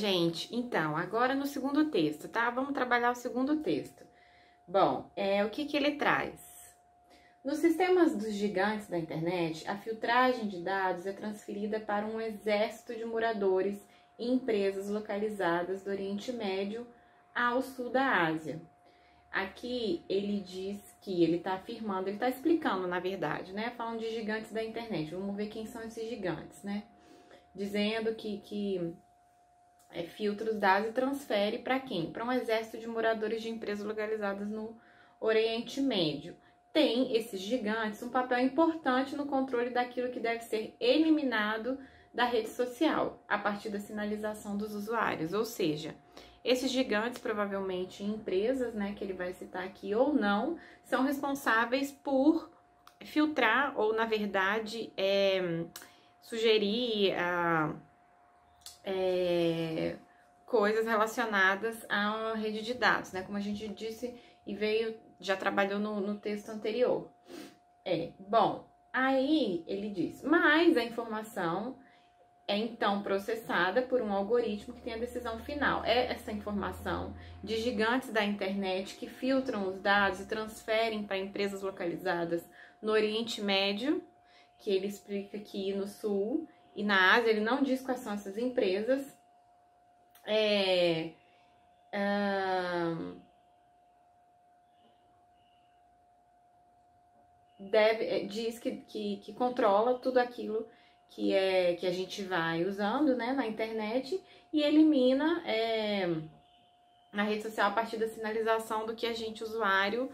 gente? Então, agora no segundo texto, tá? Vamos trabalhar o segundo texto. Bom, o que ele traz? Nos sistemas dos gigantes da internet, a filtragem de dados é transferida para um exército de moradores e empresas localizadas do Oriente Médio ao sul da Ásia. Aqui ele diz que ele está afirmando, ele está explicando, na verdade, né? Falando de gigantes da internet. Vamos ver quem são esses gigantes, né? Dizendo que filtra os dados e transfere para quem? Para um exército de moradores de empresas localizadas no Oriente Médio. Tem esses gigantes um papel importante no controle daquilo que deve ser eliminado da rede social, a partir da sinalização dos usuários. Ou seja, esses gigantes, provavelmente empresas, né, que ele vai citar aqui ou não, são responsáveis por filtrar ou, na verdade, sugerir coisas relacionadas à rede de dados, né? Como a gente disse e já trabalhou no texto anterior. Bom, aí ele diz, mas a informação é então processada por um algoritmo que tem a decisão final. É essa informação de gigantes da internet que filtram os dados e transferem para empresas localizadas no Oriente Médio, que ele explica aqui no Sul, e na Ásia ele não diz quais são essas empresas. Diz que controla tudo aquilo que a gente vai usando, né, na internet, e elimina na rede social a partir da sinalização do que a gente, usuário,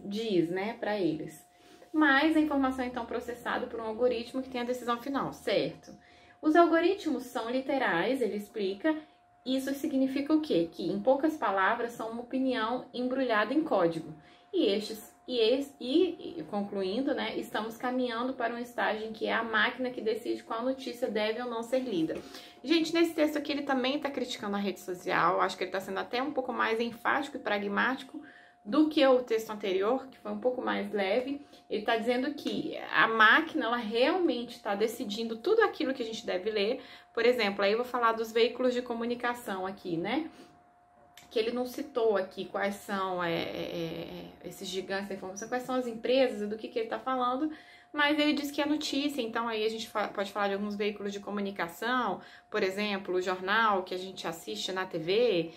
diz, né, para eles. Mas a informação é então processada por um algoritmo que tem a decisão final, certo? Os algoritmos são literais, ele explica. Isso significa o quê? Que, em poucas palavras, são uma opinião embrulhada em código. E concluindo, né, estamos caminhando para um estágio em que é a máquina que decide qual notícia deve ou não ser lida. Gente, nesse texto aqui ele também está criticando a rede social. Acho que ele está sendo até um pouco mais enfático e pragmático do que o texto anterior, que foi um pouco mais leve. Ele está dizendo que a máquina, ela realmente está decidindo tudo aquilo que a gente deve ler. Por exemplo, aí eu vou falar dos veículos de comunicação aqui, né? Que ele não citou aqui quais são esses gigantes da informação, quais são as empresas e do que ele está falando, mas ele diz que é notícia. Então aí a gente pode falar de alguns veículos de comunicação, por exemplo, o jornal que a gente assiste na TV,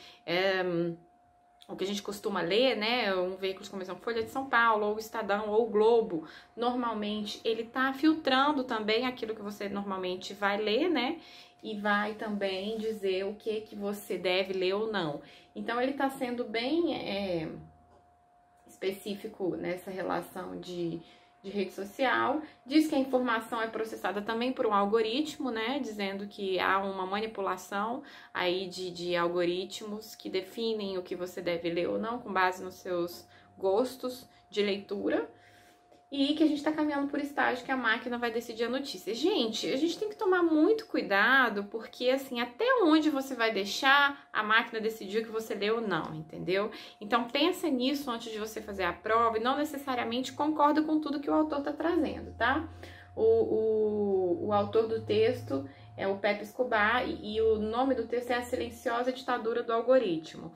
o que a gente costuma ler, né, um veículo de comunicação, Folha de São Paulo, ou o Estadão, ou o Globo. Normalmente ele tá filtrando também aquilo que você normalmente vai ler, né, e vai também dizer o que você deve ler ou não. Então ele tá sendo bem específico nessa relação de rede social. Diz que a informação é processada também por um algoritmo, né, dizendo que há uma manipulação aí de algoritmos que definem o que você deve ler ou não, com base nos seus gostos de leitura, e que a gente está caminhando por estágio que a máquina vai decidir a notícia. Gente, a gente tem que tomar muito cuidado, porque assim, até onde você vai deixar a máquina decidir o que você lê ou não, entendeu? Então pensa nisso antes de você fazer a prova e não necessariamente concorda com tudo que o autor está trazendo, tá? O autor do texto é o Pepe Escobar e o nome do texto é A Silenciosa Ditadura do Algoritmo.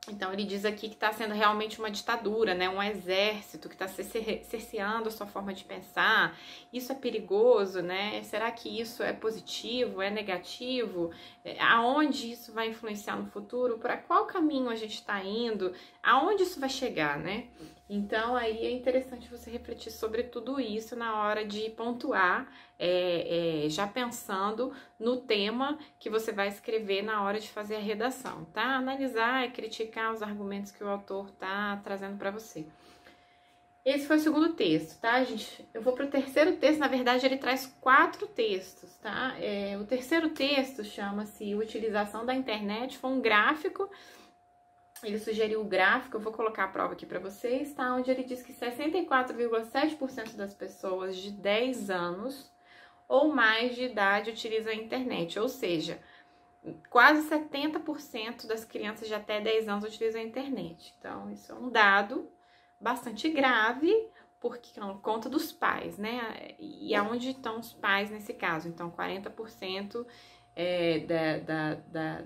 Então, ele diz aqui que está sendo realmente uma ditadura, né? Um exército que está cerceando a sua forma de pensar. Isso é perigoso, né? Será que isso é positivo, é negativo? Aonde isso vai influenciar no futuro? Para qual caminho a gente está indo? Aonde isso vai chegar, né? Então, aí é interessante você refletir sobre tudo isso na hora de pontuar, já pensando no tema que você vai escrever na hora de fazer a redação, tá? Analisar e criticar os argumentos que o autor tá trazendo para você. Esse foi o segundo texto, tá, gente? Eu vou para o terceiro texto. Na verdade, ele traz 4 textos, tá? O terceiro texto chama-se Utilização da Internet. Foi um gráfico. Ele sugeriu o gráfico, eu vou colocar a prova aqui para vocês, tá? Onde ele diz que 64,7% das pessoas de 10 anos ou mais de idade utilizam a internet, ou seja, quase 70% das crianças de até 10 anos utilizam a internet. Então, isso é um dado bastante grave, porque não conta dos pais, né? E aonde estão os pais nesse caso? Então, 40%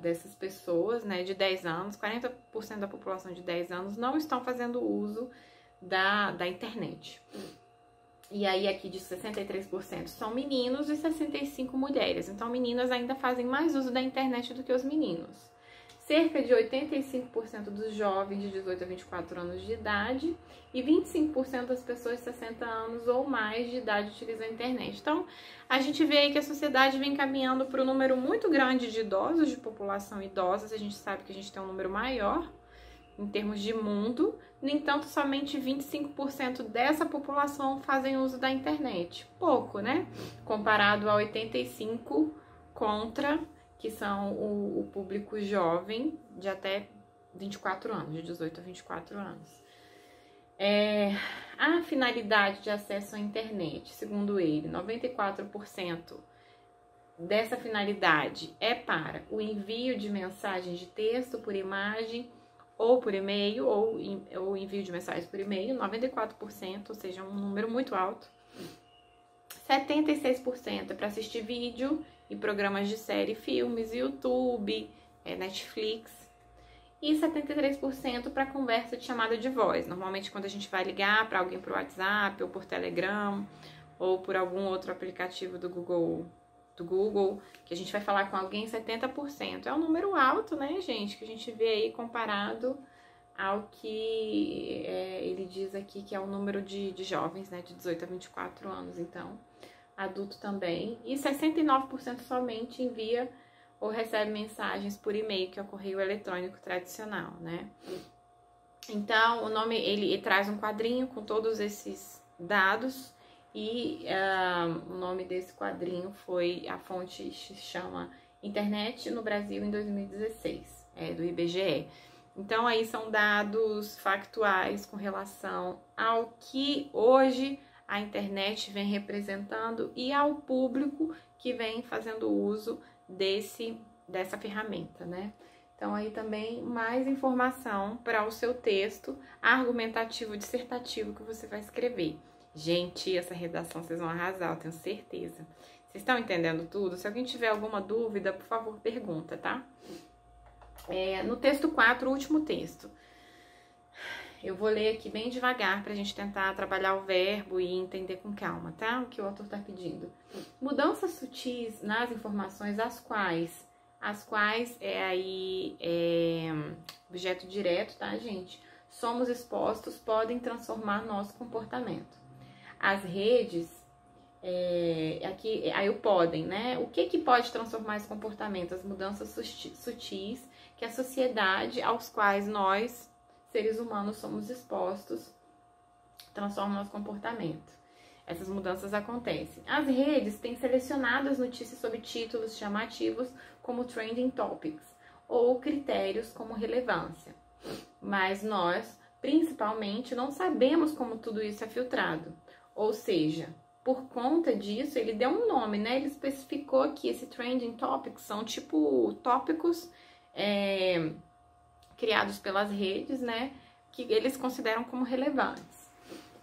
dessas pessoas, né, de 10 anos, 40% da população de 10 anos não estão fazendo uso da internet. E aí aqui de 63% são meninos e 65% mulheres. Então meninas ainda fazem mais uso da internet do que os meninos. Cerca de 85% dos jovens de 18 a 24 anos de idade e 25% das pessoas de 60 anos ou mais de idade utilizam a internet. Então, a gente vê aí que a sociedade vem caminhando para um número muito grande de idosos, de população idosa. A gente sabe que a gente tem um número maior em termos de mundo. No entanto, somente 25% dessa população fazem uso da internet. Pouco, né? Comparado a 85% contra, que são o público jovem de até 24 anos, de 18 a 24 anos. A finalidade de acesso à internet, segundo ele, 94% dessa finalidade é para o envio de mensagens de texto por imagem ou por e-mail, ou envio de mensagens por e-mail, 94%, ou seja, um número muito alto. 76% é para assistir vídeo e programas de série, filmes, YouTube, Netflix. E 73% para conversa de chamada de voz. Normalmente quando a gente vai ligar para alguém por WhatsApp, ou por Telegram, ou por algum outro aplicativo do Google, que a gente vai falar com alguém, 70%. É um número alto, né, gente? Que a gente vê aí comparado ao que ele diz aqui, que é o número de jovens, né, de 18 a 24 anos. Então, adulto também. E 69% somente envia ou recebe mensagens por e-mail, que é o correio eletrônico tradicional, né? Então, o nome, ele traz um quadrinho com todos esses dados e o nome desse quadrinho foi, a fonte se chama Internet no Brasil em 2016, do IBGE. Então, aí são dados factuais com relação ao que hoje a internet vem representando e ao público que vem fazendo uso dessa ferramenta, né? Então, aí também mais informação para o seu texto argumentativo, dissertativo que você vai escrever. Gente, essa redação vocês vão arrasar, eu tenho certeza. Vocês estão entendendo tudo? Se alguém tiver alguma dúvida, por favor, pergunta, tá? No texto 4, o último texto. Eu vou ler aqui bem devagar pra gente tentar trabalhar o verbo e entender com calma, tá? O que o autor tá pedindo. Mudanças sutis nas informações as quais objeto direto, tá, gente? Somos expostos, podem transformar nosso comportamento. As redes, aqui, aí o podem, né? O que pode transformar esse comportamento? As mudanças sutis que a sociedade aos quais nós, seres humanos, somos expostos, transformam nosso comportamento. Essas mudanças acontecem. As redes têm selecionado as notícias sob títulos chamativos como trending topics ou critérios como relevância. Mas nós, principalmente, não sabemos como tudo isso é filtrado. Ou seja, por conta disso, ele deu um nome, né? Ele especificou que esse trending topics são tipo tópicos criados pelas redes, né? Que eles consideram como relevantes.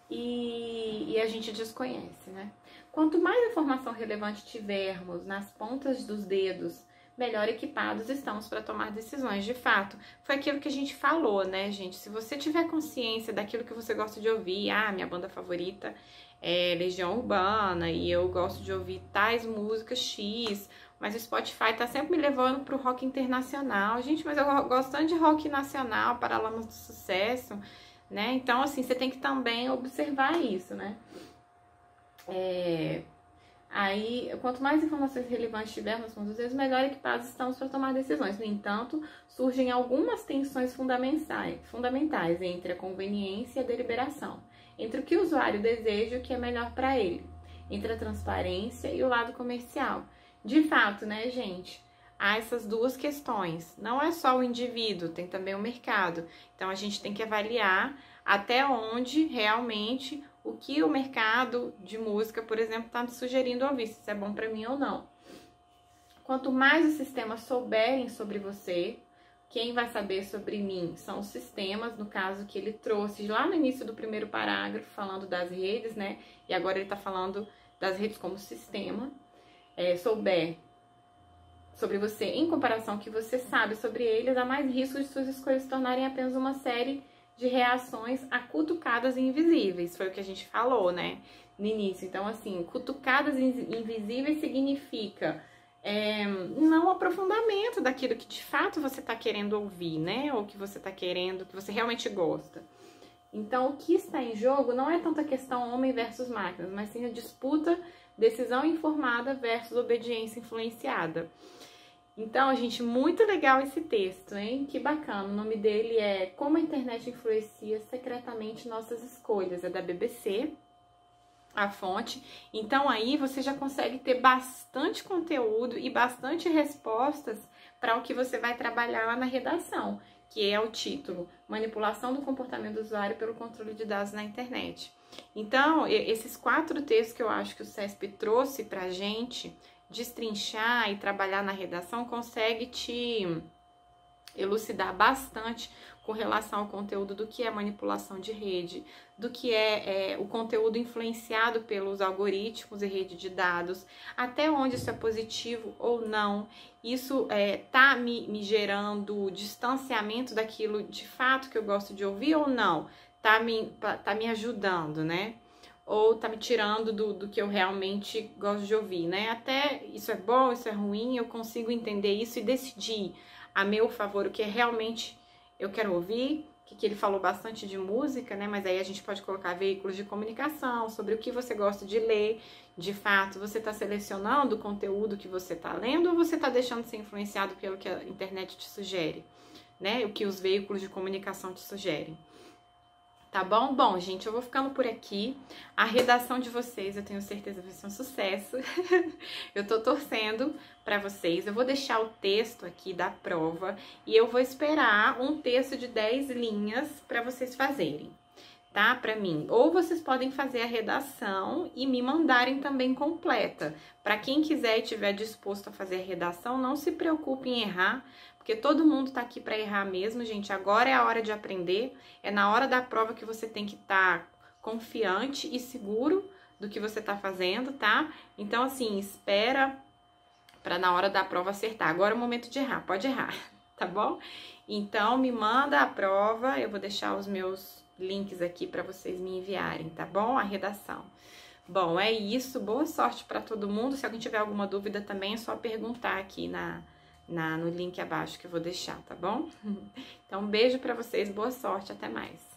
E a gente desconhece, né? Quanto mais informação relevante tivermos nas pontas dos dedos, melhor equipados estamos para tomar decisões. De fato, foi aquilo que a gente falou, né, gente? Se você tiver consciência daquilo que você gosta de ouvir, minha banda favorita é Legião Urbana e eu gosto de ouvir tais músicas X, mas o Spotify tá sempre me levando pro rock internacional. Gente, mas eu gosto tanto de rock nacional, Paralamas do Sucesso, né? Então, assim, você tem que também observar isso, né? Aí, quanto mais informações relevantes tivermos com os dedos, melhor equipados estamos para tomar decisões. No entanto, surgem algumas tensões fundamentais entre a conveniência e a deliberação, entre o que o usuário deseja e o que é melhor para ele, entre a transparência e o lado comercial. De fato, né, gente? Há essas duas questões. Não é só o indivíduo, tem também o mercado. Então, a gente tem que avaliar até onde realmente o que o mercado de música, por exemplo, está me sugerindo ouvir, se isso é bom para mim ou não. Quanto mais os sistemas souberem sobre você, quem vai saber sobre mim são os sistemas, no caso que ele trouxe lá no início do primeiro parágrafo, falando das redes, né? E agora ele está falando das redes como sistema. Souber sobre você em comparação ao que você sabe sobre eles, há mais risco de suas escolhas se tornarem apenas uma série de reações a cutucadas invisíveis. Foi o que a gente falou, né, no início. Então, assim, cutucadas invisíveis significa não aprofundamento daquilo que de fato você está querendo ouvir, né, ou que você está querendo, que você realmente gosta. Então, o que está em jogo não é tanta questão homem versus máquinas, mas sim a disputa decisão informada versus obediência influenciada. Então, gente, muito legal esse texto, hein? Que bacana. O nome dele é Como a Internet Influencia Secretamente Nossas Escolhas. É da BBC, a fonte. Então, aí você já consegue ter bastante conteúdo e bastante respostas para o que você vai trabalhar lá na redação, que é o título Manipulação do Comportamento do Usuário pelo Controle de Dados na Internet. Então, esses 4 textos que eu acho que o CESP trouxe pra gente destrinchar e trabalhar na redação consegue te elucidar bastante com relação ao conteúdo do que é manipulação de rede, do que é o conteúdo influenciado pelos algoritmos e rede de dados, até onde isso é positivo ou não. Isso tá me gerando distanciamento daquilo de fato que eu gosto de ouvir ou não? Tá me ajudando, né? Ou tá me tirando do que eu realmente gosto de ouvir, né? Até isso é bom, isso é ruim, eu consigo entender isso e decidir a meu favor o que realmente eu quero ouvir, que ele falou bastante de música, né? Mas aí a gente pode colocar veículos de comunicação, sobre o que você gosta de ler. De fato, você está selecionando o conteúdo que você está lendo ou você está deixando de ser influenciado pelo que a internet te sugere, né? O que os veículos de comunicação te sugerem. Tá bom? Bom, gente, eu vou ficando por aqui. A redação de vocês, eu tenho certeza, vai ser um sucesso. Eu tô torcendo pra vocês. Eu vou deixar o texto aqui da prova e eu vou esperar um texto de 10 linhas pra vocês fazerem, tá? Pra mim. Ou vocês podem fazer a redação e me mandarem também completa. Pra quem quiser e estiver disposto a fazer a redação, não se preocupe em errar, porque todo mundo tá aqui para errar mesmo, gente. Agora é a hora de aprender, é na hora da prova que você tem que estar confiante e seguro do que você tá fazendo, tá? Então, assim, espera para na hora da prova acertar. Agora é o momento de errar, pode errar, tá bom? Então, me manda a prova, eu vou deixar os meus links aqui para vocês me enviarem, tá bom? A redação. Bom, é isso, boa sorte para todo mundo. Se alguém tiver alguma dúvida também, é só perguntar aqui no link abaixo que eu vou deixar, tá bom? Então, um beijo pra vocês, boa sorte, até mais.